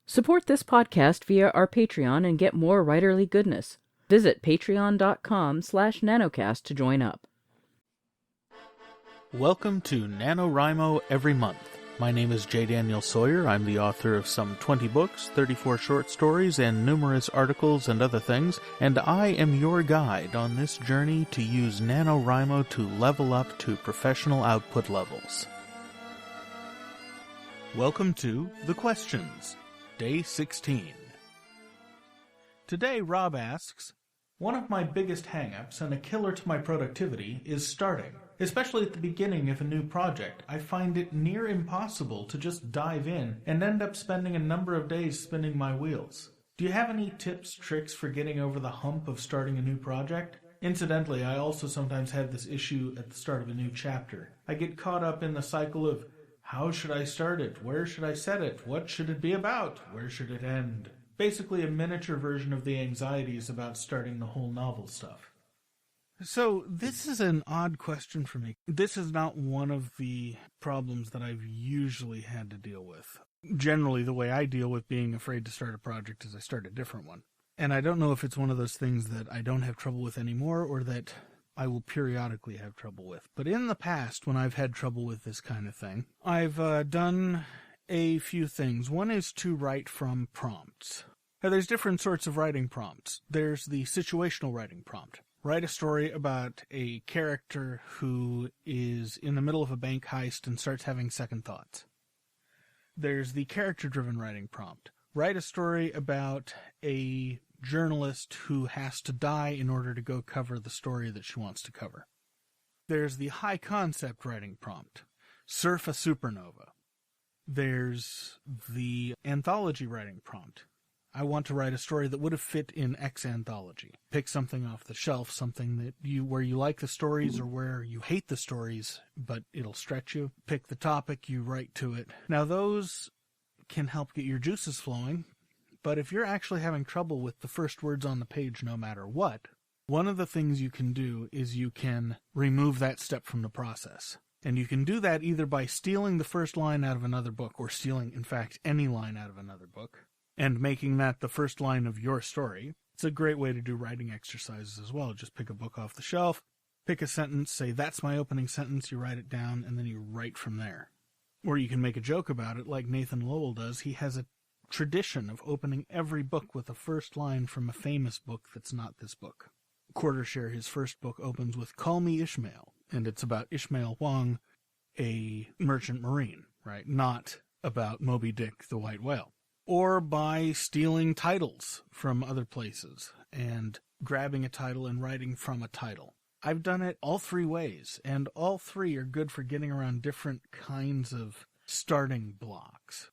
Support this podcast via our Patreon and get more writerly goodness. Visit patreon.com/nanocast to join up. Welcome to NaNoWriMo Every Month. My name is J. Daniel Sawyer. I'm the author of some 20 books, 34 short stories, and numerous articles and other things, and I am your guide on this journey to use NaNoWriMo to level up to professional output levels. Welcome to The Questions, Day 16. Today, Rob asks, one of my biggest hang-ups and a killer to my productivity is starting. Especially at the beginning of a new project, I find it near impossible to just dive in and end up spending a number of days spinning my wheels. Do you have any tips, tricks for getting over the hump of starting a new project? Incidentally, I also sometimes have this issue at the start of a new chapter. I get caught up in the cycle of, how should I start it? Where should I set it? What should it be about? Where should it end? Basically a miniature version of the anxieties about starting the whole novel stuff. So this is an odd question for me. This is not one of the problems that I've usually had to deal with. Generally, the way I deal with being afraid to start a project is I start a different one. And I don't know if it's one of those things that I don't have trouble with anymore or that I will periodically have trouble with. But in the past, when I've had trouble with this kind of thing, I've done a few things. One is to write from prompts. Now, there's different sorts of writing prompts. There's the situational writing prompt. Write a story about a character who is in the middle of a bank heist and starts having second thoughts. There's the character-driven writing prompt. Write a story about a journalist who has to die in order to go cover the story that she wants to cover. There's the high-concept writing prompt. Surf a supernova. There's the anthology writing prompt. I want to write a story that would have fit in X anthology. Pick something off the shelf, something that where you like the stories or where you hate the stories, but it'll stretch you. Pick the topic, you write to it. Now those can help get your juices flowing, but if you're actually having trouble with the first words on the page no matter what, one of the things you can do is you can remove that step from the process. And you can do that either by stealing the first line out of another book, or stealing, in fact, any line out of another book, and making that the first line of your story. It's a great way to do writing exercises as well. Just pick a book off the shelf, pick a sentence, say, that's my opening sentence, you write it down, and then you write from there. Or you can make a joke about it like Nathan Lowell does. He has a tradition of opening every book with a first line from a famous book that's not this book. Quartershare, his first book, opens with Call Me Ishmael, and it's about Ishmael Wong, a merchant marine, right? Not about Moby Dick, the white whale. Or by stealing titles from other places and grabbing a title and writing from a title. I've done it all three ways, and all three are good for getting around different kinds of starting blocks.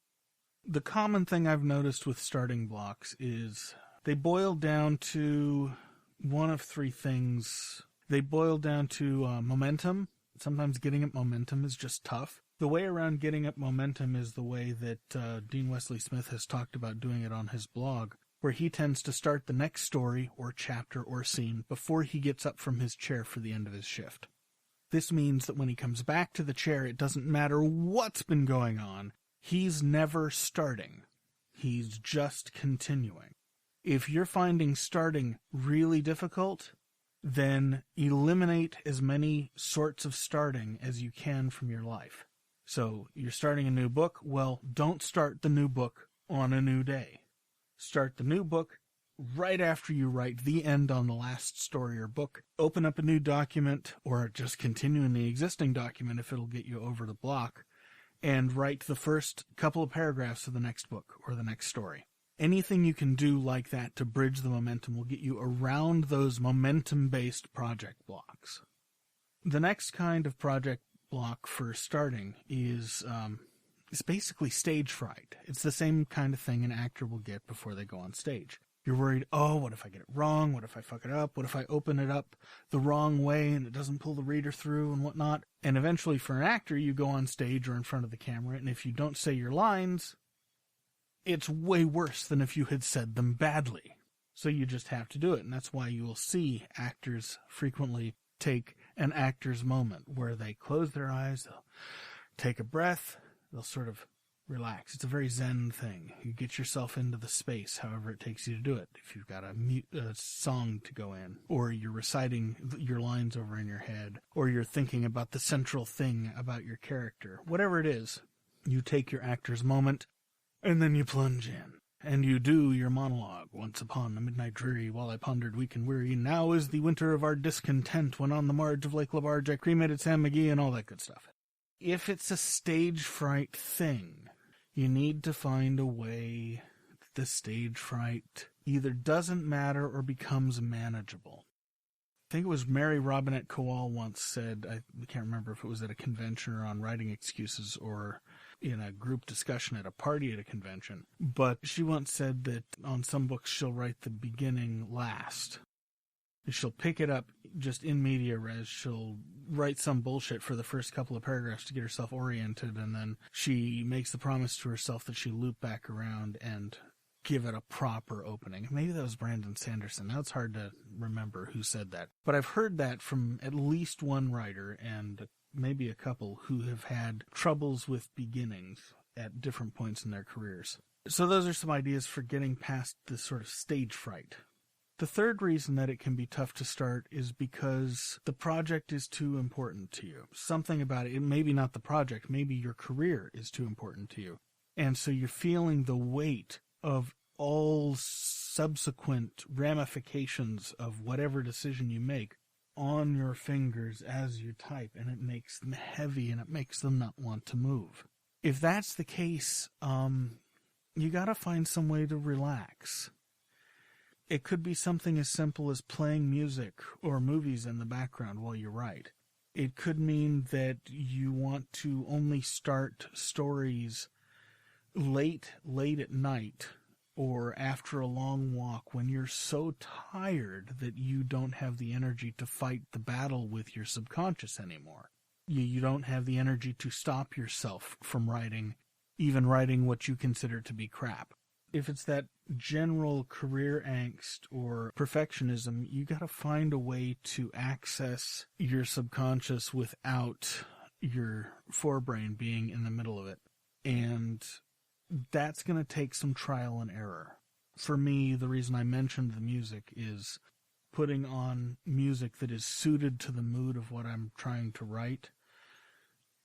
The common thing I've noticed with starting blocks is they boil down to one of three things. They boil down to momentum. Sometimes getting up momentum is just tough. The way around getting up momentum is the way that Dean Wesley Smith has talked about doing it on his blog, where he tends to start the next story or chapter or scene before he gets up from his chair for the end of his shift. This means that when he comes back to the chair, it doesn't matter what's been going on. He's never starting. He's just continuing. If you're finding starting really difficult, then eliminate as many sorts of starting as you can from your life. So you're starting a new book. Well, don't start the new book on a new day. Start the new book right after you write the end on the last story or book. Open up a new document, or just continue in the existing document if it'll get you over the block, and write the first couple of paragraphs of the next book or the next story. Anything you can do like that to bridge the momentum will get you around those momentum-based project blocks. The next kind of project block for starting is basically stage fright. It's the same kind of thing an actor will get before they go on stage. You're worried, oh, what if I get it wrong? What if I fuck it up? What if I open it up the wrong way and it doesn't pull the reader through and whatnot? And eventually for an actor, you go on stage or in front of the camera, and if you don't say your lines, it's way worse than if you had said them badly. So you just have to do it, and that's why you will see actors frequently take an actor's moment where they close their eyes, they'll take a breath, they'll sort of relax. It's a very zen thing. You get yourself into the space, however it takes you to do it. If you've got a song to go in, or you're reciting your lines over in your head, or you're thinking about the central thing about your character, whatever it is, you take your actor's moment, and then you plunge in. And you do your monologue. Once upon a midnight dreary, while I pondered weak and weary, now is the winter of our discontent, when on the marge of Lake Labarge I cremated Sam McGee, and all that good stuff. If it's a stage fright thing, you need to find a way that the stage fright either doesn't matter or becomes manageable. I think it was Mary Robinette Kowal once said, I can't remember if it was at a convention or on writing excuses or in a group discussion at a party at a convention, but she once said that on some books she'll write the beginning last. She'll pick it up just in media res. She'll write some bullshit for the first couple of paragraphs to get herself oriented, and then she makes the promise to herself that she'll loop back around and give it a proper opening. Maybe that was Brandon Sanderson. Now it's hard to remember who said that. But I've heard that from at least one writer and maybe a couple who have had troubles with beginnings at different points in their careers. So those are some ideas for getting past this sort of stage fright. The third reason that it can be tough to start is because the project is too important to you. Something about it, maybe not the project, maybe your career is too important to you. And so you're feeling the weight of all subsequent ramifications of whatever decision you make on your fingers as you type, and it makes them heavy and it makes them not want to move. If that's the case, you gotta find some way to relax. It could be something as simple as playing music or movies in the background while you write. It could mean that you want to only start stories late at night or after a long walk when you're so tired that you don't have the energy to fight the battle with your subconscious anymore. You don't have the energy to stop yourself from writing, even writing what you consider to be crap. If it's that general career angst or perfectionism, you got to find a way to access your subconscious without your forebrain being in the middle of it. And that's going to take some trial and error. For me, the reason I mentioned the music is putting on music that is suited to the mood of what I'm trying to write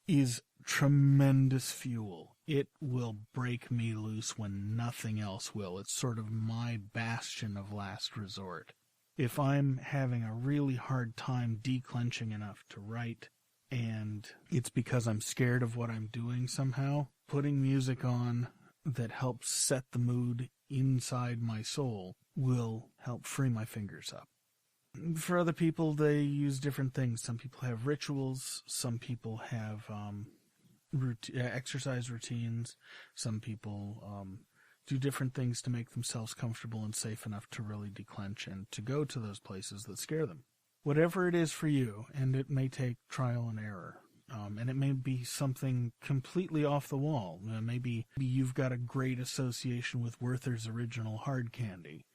is tremendous fuel. It will break me loose when nothing else will. It's sort of my bastion of last resort. If I'm having a really hard time declenching enough to write, and it's because I'm scared of what I'm doing somehow, putting music on that helps set the mood inside my soul will help free my fingers up. For other people, they use different things. Some people have rituals. Some people have exercise routines. Some people do different things to make themselves comfortable and safe enough to really declench and to go to those places that scare them. Whatever it is for you, and it may take trial and error. And it may be something completely off the wall. Maybe you've got a great association with Werther's Original Hard Candy,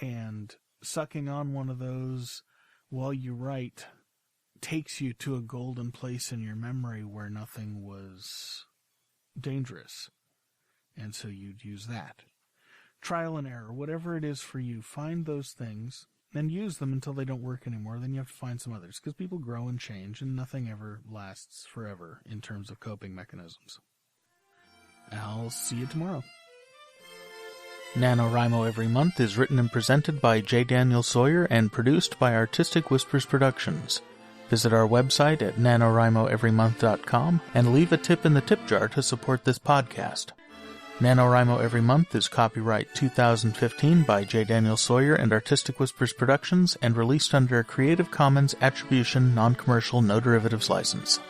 and sucking on one of those while you write takes you to a golden place in your memory where nothing was dangerous. And so you'd use that. Trial and error, whatever it is for you, find those things and use them until they don't work anymore. Then you have to find some others, because people grow and change, and nothing ever lasts forever in terms of coping mechanisms. I'll see you tomorrow. NaNoWriMo Every Month is written and presented by J. Daniel Sawyer and produced by Artistic Whispers Productions. Visit our website at NaNoWriMoEveryMonth.com and leave a tip in the tip jar to support this podcast. NaNoWriMo Every Month is copyright 2015 by J. Daniel Sawyer and Artistic Whispers Productions and released under a Creative Commons Attribution Non-Commercial No Derivatives license.